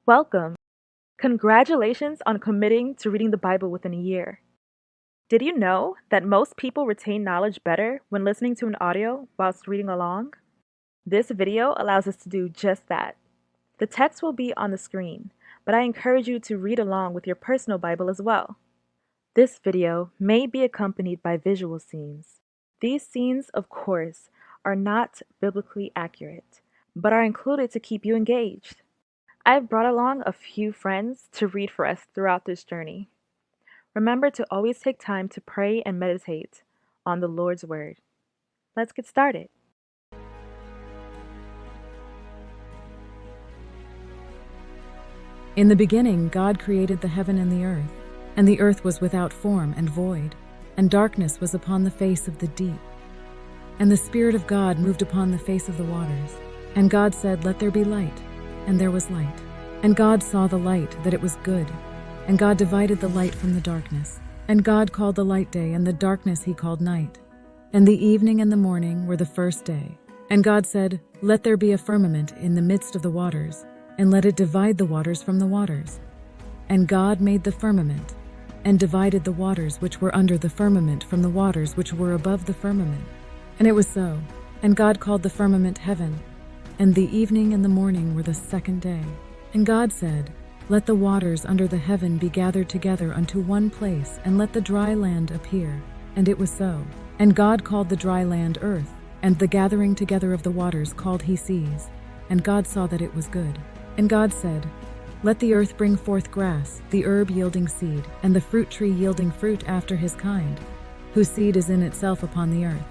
Welcome. Congratulations on committing to reading the Bible within a year. Did you know that most people retain knowledge better when listening to an audio whilst reading along? This video allows us to do just that. The text will be on the screen, but I encourage you to read along with your personal Bible as well. This video may be accompanied by visual scenes. These scenes, of course, are not biblically accurate, but are included to keep you engaged. I've brought along a few friends to read for us throughout this journey. Remember to always take time to pray and meditate on the Lord's Word. Let's get started. In the beginning, God created the heaven and the earth was without form and void, and darkness was upon the face of the deep. And the Spirit of God moved upon the face of the waters. And God said, "Let there be light," and there was light. And God saw the light, that it was good. And God divided the light from the darkness. And God called the light day, and the darkness he called night. And the evening and the morning were the first day. And God said, "Let there be a firmament in the midst of the waters, and let it divide the waters from the waters." And God made the firmament, and divided the waters which were under the firmament from the waters which were above the firmament. And it was so. And God called the firmament heaven. And the evening and the morning were the second day. And God said, "Let the waters under the heaven be gathered together unto one place, and let the dry land appear." And it was so. And God called the dry land earth, and the gathering together of the waters called he seas. And God saw that it was good. And God said, "Let the earth bring forth grass, the herb yielding seed, and the fruit tree yielding fruit after his kind, whose seed is in itself upon the earth."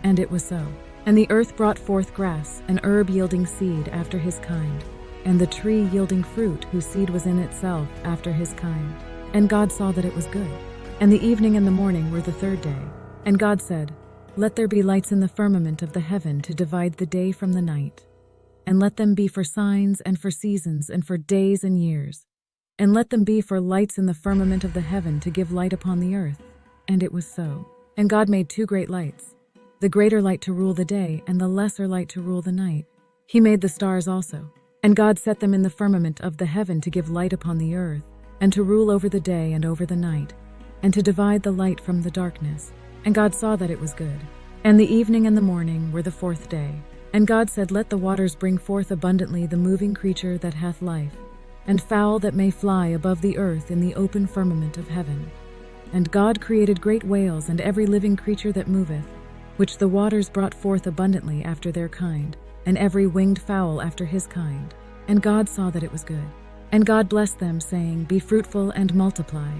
And it was so. And the earth brought forth grass, an herb yielding seed after his kind, and the tree yielding fruit whose seed was in itself after his kind. And God saw that it was good. And the evening and the morning were the third day. And God said, "Let there be lights in the firmament of the heaven to divide the day from the night. And let them be for signs and for seasons and for days and years. And let them be for lights in the firmament of the heaven to give light upon the earth." And it was so. And God made two great lights, the greater light to rule the day, and the lesser light to rule the night. He made the stars also. And God set them in the firmament of the heaven to give light upon the earth, and to rule over the day and over the night, and to divide the light from the darkness. And God saw that it was good. And the evening and the morning were the fourth day. And God said, "Let the waters bring forth abundantly the moving creature that hath life, and fowl that may fly above the earth in the open firmament of heaven." And God created great whales and every living creature that moveth, which the waters brought forth abundantly after their kind, and every winged fowl after his kind. And God saw that it was good. And God blessed them, saying, "Be fruitful and multiply,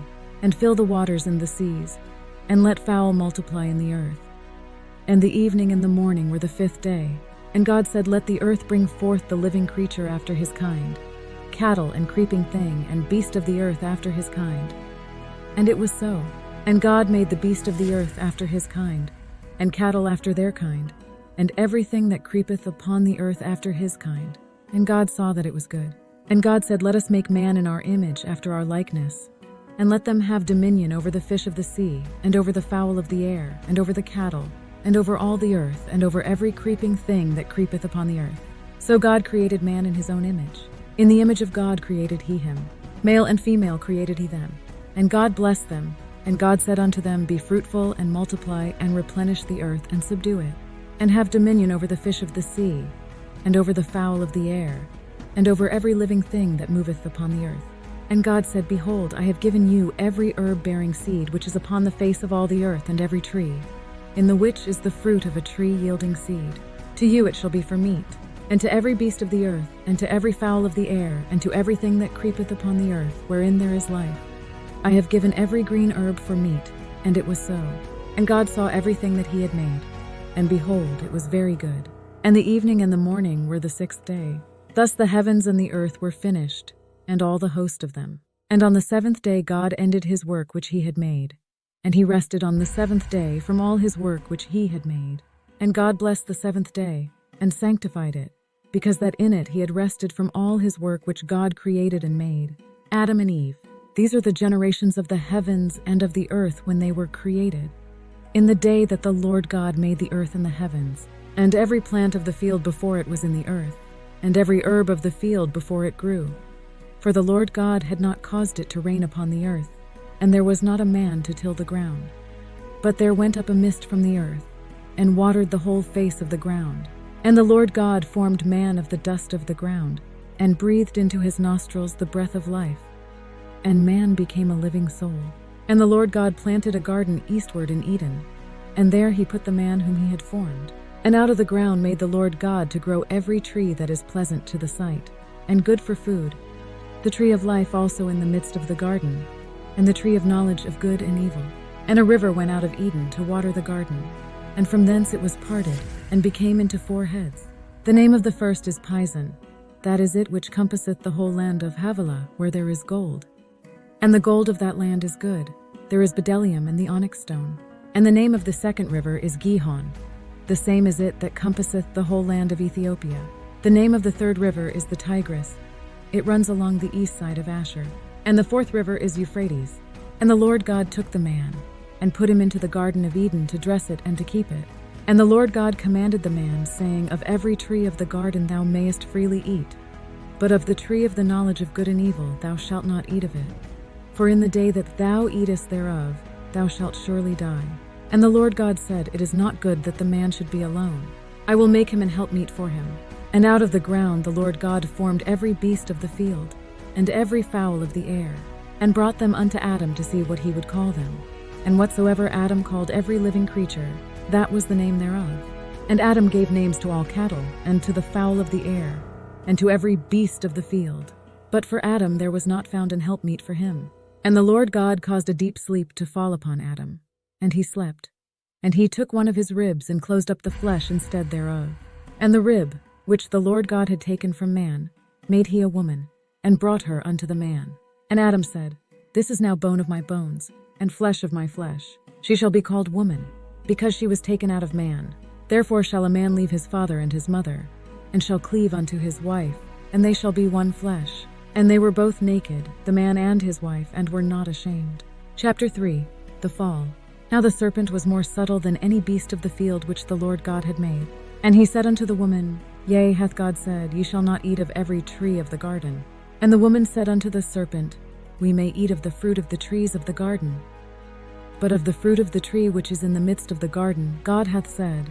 and fill the waters in the seas, and let fowl multiply in the earth." And the evening and the morning were the fifth day. And God said, "Let the earth bring forth the living creature after his kind, cattle and creeping thing, and beast of the earth after his kind." And it was so. And God made the beast of the earth after his kind, and cattle after their kind, and everything that creepeth upon the earth after his kind. And God saw that it was good. And God said, "Let us make man in our image, after our likeness, and let them have dominion over the fish of the sea, and over the fowl of the air, and over the cattle, and over all the earth, and over every creeping thing that creepeth upon the earth." So God created man in his own image. In the image of God created he him. Male and female created he them. And God blessed them. And God said unto them, "Be fruitful, and multiply, and replenish the earth, and subdue it, and have dominion over the fish of the sea, and over the fowl of the air, and over every living thing that moveth upon the earth." And God said, "Behold, I have given you every herb-bearing seed which is upon the face of all the earth, and every tree, in the which is the fruit of a tree yielding seed. To you it shall be for meat, and to every beast of the earth, and to every fowl of the air, and to everything that creepeth upon the earth, wherein there is life. I have given every green herb for meat." And it was so. And God saw everything that he had made, and behold, it was very good. And the evening and the morning were the sixth day. Thus the heavens and the earth were finished, and all the host of them. And on the seventh day God ended his work which he had made. And he rested on the seventh day from all his work which he had made. And God blessed the seventh day, and sanctified it, because that in it he had rested from all his work which God created and made. Adam and Eve. These are the generations of the heavens and of the earth when they were created, in the day that the Lord God made the earth and the heavens. And every plant of the field before it was in the earth, and every herb of the field before it grew. for the Lord God had not caused it to rain upon the earth, and there was not a man to till the ground. But there went up a mist from the earth, and watered the whole face of the ground. And the Lord God formed man of the dust of the ground, and breathed into his nostrils the breath of life, and man became a living soul. And the Lord God planted a garden eastward in Eden, and there he put the man whom he had formed. And out of the ground made the Lord God to grow every tree that is pleasant to the sight, and good for food, the tree of life also in the midst of the garden, and the tree of knowledge of good and evil. And a river went out of Eden to water the garden, and from thence it was parted, and became into 4 heads. The name of the first is Pison, that is it which compasseth the whole land of Havilah, where there is gold. And the gold of that land is good, there is bdellium and the onyx stone. And the name of the second river is Gihon, the same is it that compasseth the whole land of Ethiopia. The name of the third river is the Tigris, it runs along the east side of Asher. And the fourth river is Euphrates. And the Lord God took the man, and put him into the garden of Eden to dress it and to keep it. And the Lord God commanded the man, saying, Of every tree of the garden thou mayest freely eat, but of the tree of the knowledge of good and evil thou shalt not eat of it. For in the day that thou eatest thereof, thou shalt surely die. And the Lord God said, It is not good that the man should be alone. I will make him an helpmeet for him. And out of the ground the Lord God formed every beast of the field, and every fowl of the air, and brought them unto Adam to see what he would call them. And whatsoever Adam called every living creature, that was the name thereof. And Adam gave names to all cattle, and to the fowl of the air, and to every beast of the field. But for Adam there was not found an helpmeet for him. And the Lord God caused a deep sleep to fall upon Adam, and he slept. And he took one of his ribs, and closed up the flesh instead thereof. And the rib, which the Lord God had taken from man, made he a woman, and brought her unto the man. And Adam said, This is now bone of my bones, and flesh of my flesh. She shall be called woman, because she was taken out of man. Therefore shall a man leave his father and his mother, and shall cleave unto his wife, and they shall be one flesh. And they were both naked, the man and his wife, and were not ashamed. Chapter 3. The Fall. Now the serpent was more subtle than any beast of the field which the Lord God had made. And he said unto the woman, Yea, hath God said, Ye shall not eat of every tree of the garden. And the woman said unto the serpent, We may eat of the fruit of the trees of the garden. But of the fruit of the tree which is in the midst of the garden, God hath said,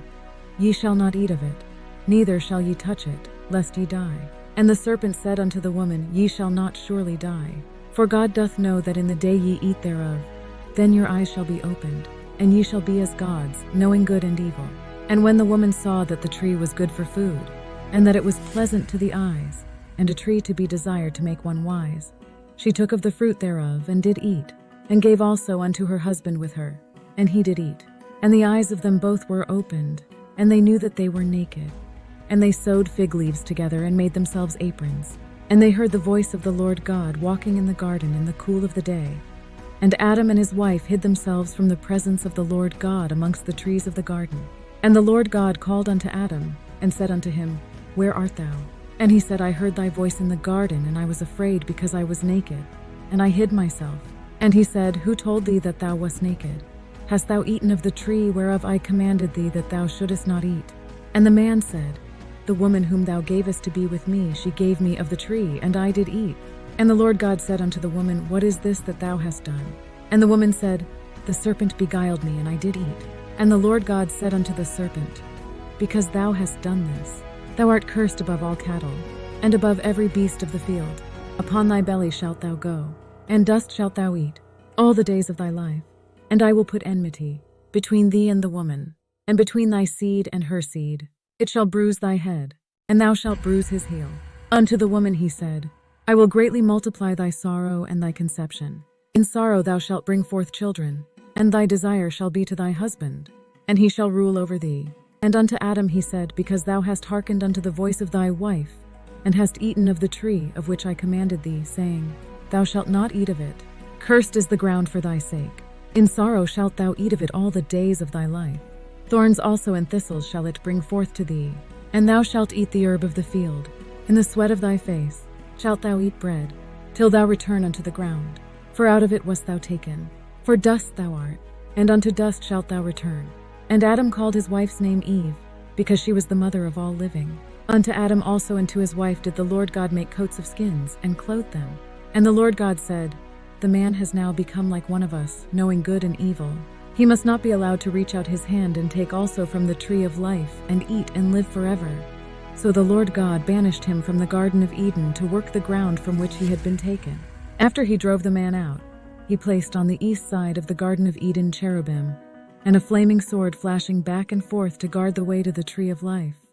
Ye shall not eat of it, neither shall ye touch it, lest ye die. And the serpent said unto the woman, Ye shall not surely die. For God doth know that in the day ye eat thereof, then your eyes shall be opened, and ye shall be as gods, knowing good and evil. And when the woman saw that the tree was good for food, and that it was pleasant to the eyes, and a tree to be desired to make one wise, she took of the fruit thereof, and did eat, and gave also unto her husband with her, and he did eat. And the eyes of them both were opened, and they knew that they were naked. And they sewed fig leaves together, and made themselves aprons. And they heard the voice of the Lord God walking in the garden in the cool of the day. And Adam and his wife hid themselves from the presence of the Lord God amongst the trees of the garden. And the Lord God called unto Adam, and said unto him, Where art thou? And he said, I heard thy voice in the garden, and I was afraid, because I was naked, and I hid myself. And he said, Who told thee that thou wast naked? Hast thou eaten of the tree whereof I commanded thee that thou shouldest not eat? And the man said, The woman whom thou gavest to be with me, she gave me of the tree, and I did eat. And the Lord God said unto the woman, What is this that thou hast done? And the woman said, The serpent beguiled me, and I did eat. And the Lord God said unto the serpent, Because thou hast done this, thou art cursed above all cattle, and above every beast of the field. Upon thy belly shalt thou go, and dust shalt thou eat, all the days of thy life. And I will put enmity between thee and the woman, and between thy seed and her seed. It shall bruise thy head, and thou shalt bruise his heel. Unto the woman he said, I will greatly multiply thy sorrow and thy conception. In sorrow thou shalt bring forth children, and thy desire shall be to thy husband, and he shall rule over thee. And unto Adam he said, Because thou hast hearkened unto the voice of thy wife, and hast eaten of the tree of which I commanded thee, saying, Thou shalt not eat of it. Cursed is the ground for thy sake. In sorrow shalt thou eat of it all the days of thy life. Thorns also and thistles shall it bring forth to thee, and thou shalt eat the herb of the field. In the sweat of thy face shalt thou eat bread, till thou return unto the ground. For out of it wast thou taken. For dust thou art, and unto dust shalt thou return. And Adam called his wife's name Eve, because she was the mother of all living. Unto Adam also and to his wife did the Lord God make coats of skins, and clothed them. And the Lord God said, The man has now become like one of us, knowing good and evil. He must not be allowed to reach out his hand and take also from the tree of life, and eat and live forever. So the Lord God banished him from the Garden of Eden to work the ground from which he had been taken. After he drove the man out, he placed on the east side of the Garden of Eden cherubim, and a flaming sword flashing back and forth to guard the way to the tree of life.